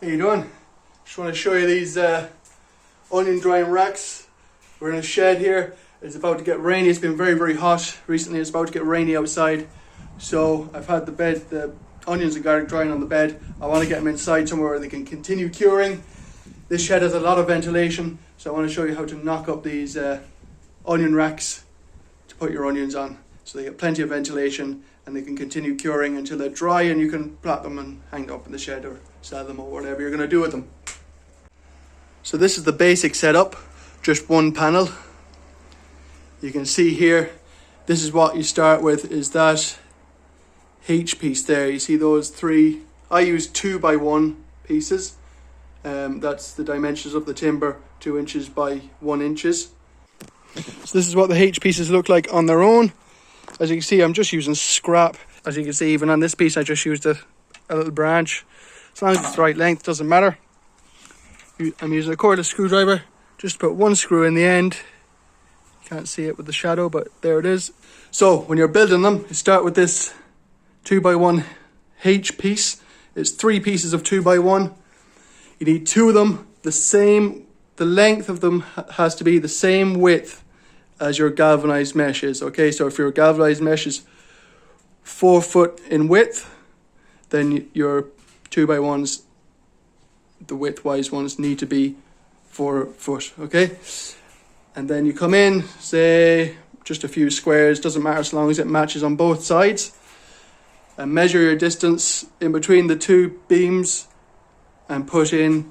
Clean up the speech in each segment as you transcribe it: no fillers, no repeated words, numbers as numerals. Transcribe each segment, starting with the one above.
How you doing? Just want to show you these onion drying racks. We're in a shed here. It's about to get rainy. It's been very hot recently. It's about to get rainy outside. So I've had the onions and garlic drying on the bed. I want to get them inside somewhere where they can continue curing. This shed has a lot of ventilation, so I want to show you how to knock up these onion racks to put your onions on. So they get plenty of ventilation and they can continue curing until they're dry, and you can plot them and hang them up in the shed or sell them or whatever you're going to do with them. So this is the basic setup, just one panel. You can see here, this is what you start with, is that H piece there. You see those three, I use 2x1 pieces. That's the dimensions of the timber, 2 inches by 1 inches. So this is what the H pieces look like on their own. As you can see, I'm just using scrap. As you can see, even on this piece, I just used a little branch. As long as it's the right length, doesn't matter. I'm using a cordless screwdriver. Just put one screw in the end. You can't see it with the shadow, but there it is. So when you're building them, you start with this 2x1 H piece. It's 3 pieces of 2x1. You need 2 of them the length of them has to be the same width as your galvanized mesh is. Okay, so if your galvanized mesh is 4 foot in width, then your 2x1s, the width-wise ones, need to be 4 foot. Okay, and then you come in, say just a few squares, doesn't matter as long as it matches on both sides, and measure your distance in between the 2 beams and put in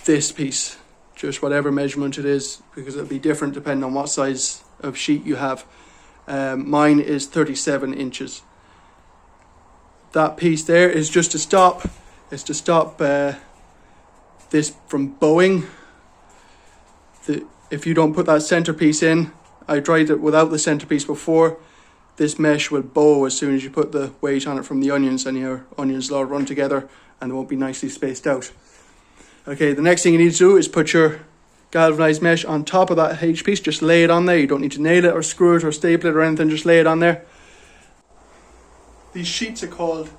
this piece, just whatever measurement it is, because it'll be different depending on what size of sheet you have. Mine is 37 inches. That piece there is just to stop, it's to stop this from bowing. If you don't put that centerpiece in, I tried it without the centerpiece before, this mesh will bow as soon as you put the weight on it from the onions, and your onions will all run together and they won't be nicely spaced out. Okay, the next thing you need to do is put your galvanized mesh on top of that H piece. Just lay it on there. You don't need to nail it or screw it or staple it or anything. Just lay it on there. These sheets are called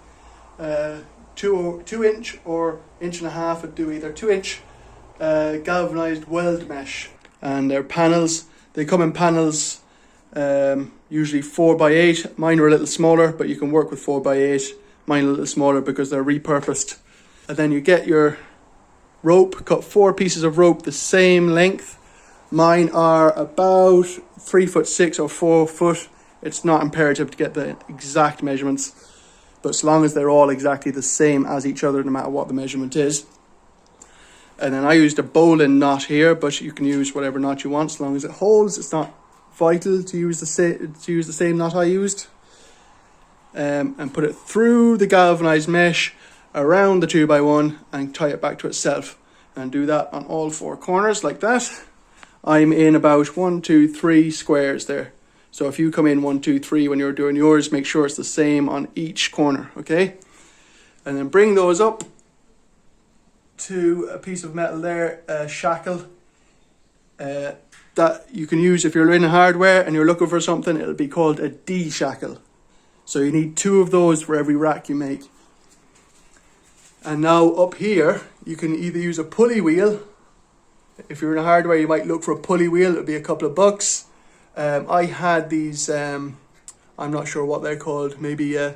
2 inch or 1.5 inch. It'd do either 2 inch galvanized weld mesh. And they're panels. They come in panels, usually 4x8. Mine are a little smaller, but you can work with 4x8. Mine a little smaller because they're repurposed. And then you get your rope, cut 4 pieces of rope the same length. Mine are about 3'6" or 4 foot. It's not imperative to get the exact measurements, but as long as they're all exactly the same as each other, no matter what the measurement is. And then I used a bowline knot here, but you can use whatever knot you want as long as it holds. It's not vital to use the same knot I used. And put it through the galvanized mesh around the 2x1 and tie it back to itself, and do that on all 4 corners like that. I'm in about 1, 2, 3 squares there. So if you come in 1, 2, 3 when you're doing yours, make sure it's the same on each corner. Okay, and then bring those up to a piece of metal there, a shackle that you can use if you're in hardware and you're looking for something. It'll be called a D shackle. So you need 2 of those for every rack you make. And now up here, you can either use a pulley wheel. If you're in a hardware, you might look for a pulley wheel. It'll be a couple of bucks. I had these, I'm not sure what they're called. Maybe a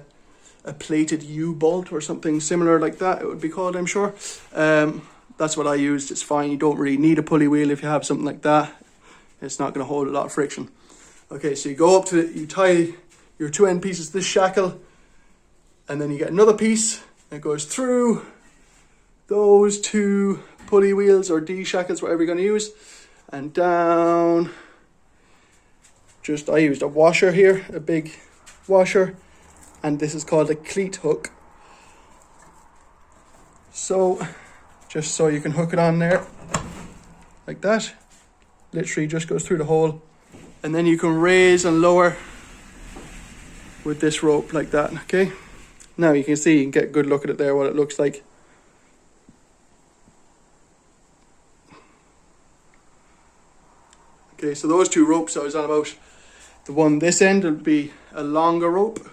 plated U-bolt or something similar like that. It would be called, I'm sure. That's what I used. It's fine. You don't really need a pulley wheel if you have something like that. It's not going to hold a lot of friction. Okay, so you go up to it, you tie your 2 end pieces to this shackle, and then you get another piece. It goes through those 2 pulley wheels or D shackles, whatever you're going to use, and down. I used a washer here, a big washer, and this is called a cleat hook. So, just so you can hook it on there, like that. Literally just goes through the hole, and then you can raise and lower with this rope like that. Okay. Now you can see, you can get a good look at it there, what it looks like. Okay, so those 2 ropes I was on about. The one this end will be a longer rope,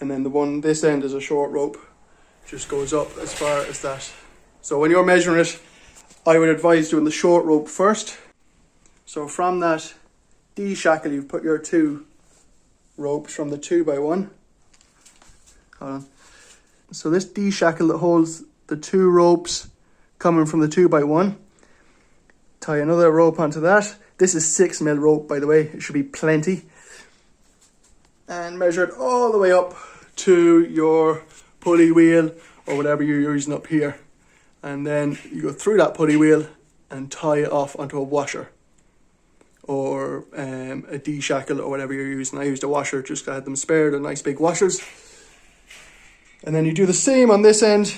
and then the one this end is a short rope. just goes up as far as that. So when you're measuring it, I would advise doing the short rope first. So from that D shackle, you put your 2 ropes from the 2x1. Hold on. So this D shackle that holds the 2 ropes coming from the 2x1, tie another rope onto that. This is 6mm rope, by the way. It should be plenty. And measure it all the way up to your pulley wheel or whatever you're using up here. And then you go through that pulley wheel and tie it off onto a washer or a D shackle or whatever you're using. I used a washer just 'cause I had them spared, the nice big washers. And then you do the same on this end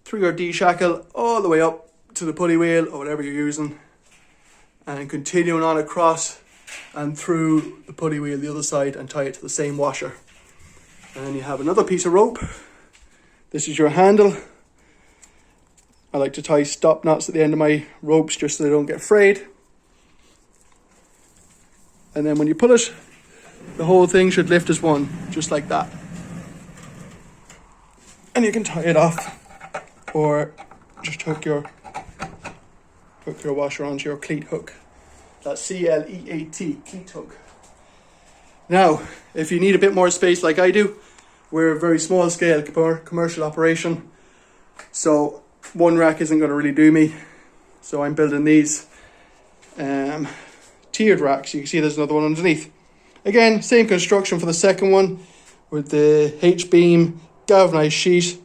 through your D shackle all the way up to the pulley wheel or whatever you're using, and continuing on across and through the pulley wheel the other side and tie it to the same washer. And then you have another piece of rope. This is your handle. I like to tie stop knots at the end of my ropes just so they don't get frayed. And then when you pull it, the whole thing should lift as one, just like that. And you can tie it off or just hook your washer onto your cleat hook. That's C-L-E-A-T, cleat hook. Now, if you need a bit more space like I do, we're a very small scale commercial operation, so one rack isn't going to really do me. So I'm building these tiered racks. You can see there's another one underneath. Again, same construction for the second one with the H-beam galvanized sheet,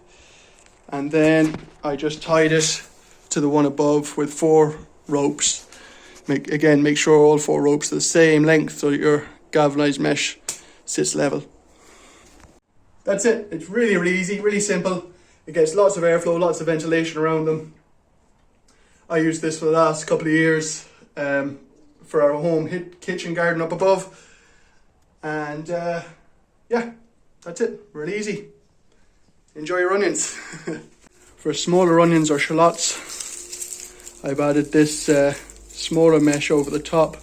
and then I just tied it to the one above with 4 ropes. Make sure all 4 ropes are the same length so that your galvanized mesh sits level. That's it. It's really, really easy, really simple. It gets lots of airflow, lots of ventilation around them. I used this for the last couple of years for our home kitchen garden up above. And yeah, that's it. Really easy. Enjoy your onions. For smaller onions or shallots, I've added this smaller mesh over the top.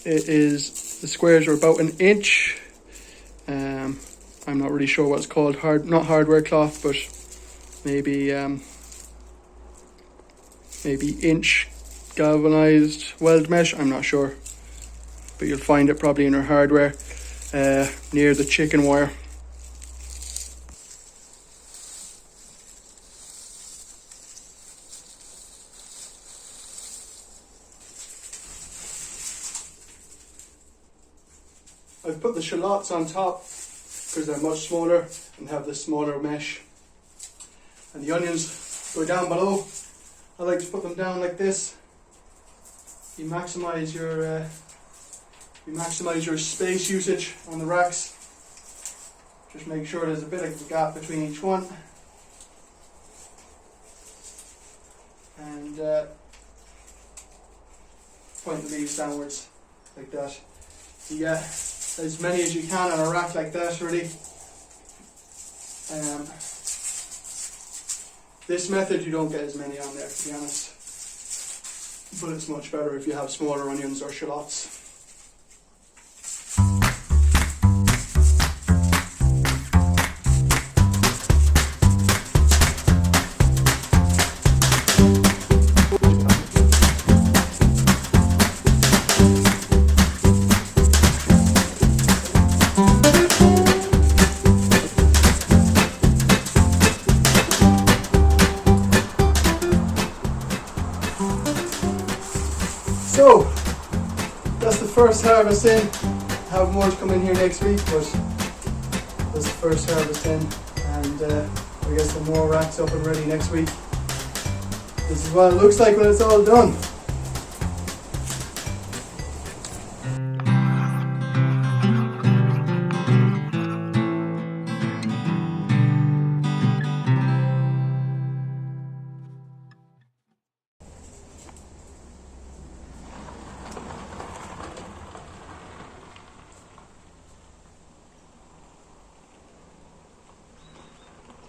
The squares are about 1 inch. I'm not really sure what it's called, not hardware cloth, but maybe inch galvanized weld mesh, I'm not sure. But you'll find it probably in our hardware near the chicken wire. I've put the shallots on top because they're much smaller and have the smaller mesh. And the onions go down below. I like to put them down like this. You maximize your space usage on the racks. Just make sure there's a bit of a gap between each one. And point the leaves downwards like that. You get as many as you can on a rack like that, really. This method you don't get as many on there, to be honest. But it's much better if you have smaller onions or shallots. So, that's the first harvest in. I have more to come in here next week, but that's the first harvest in, and we get some more racks up and ready next week. This is what it looks like when it's all done.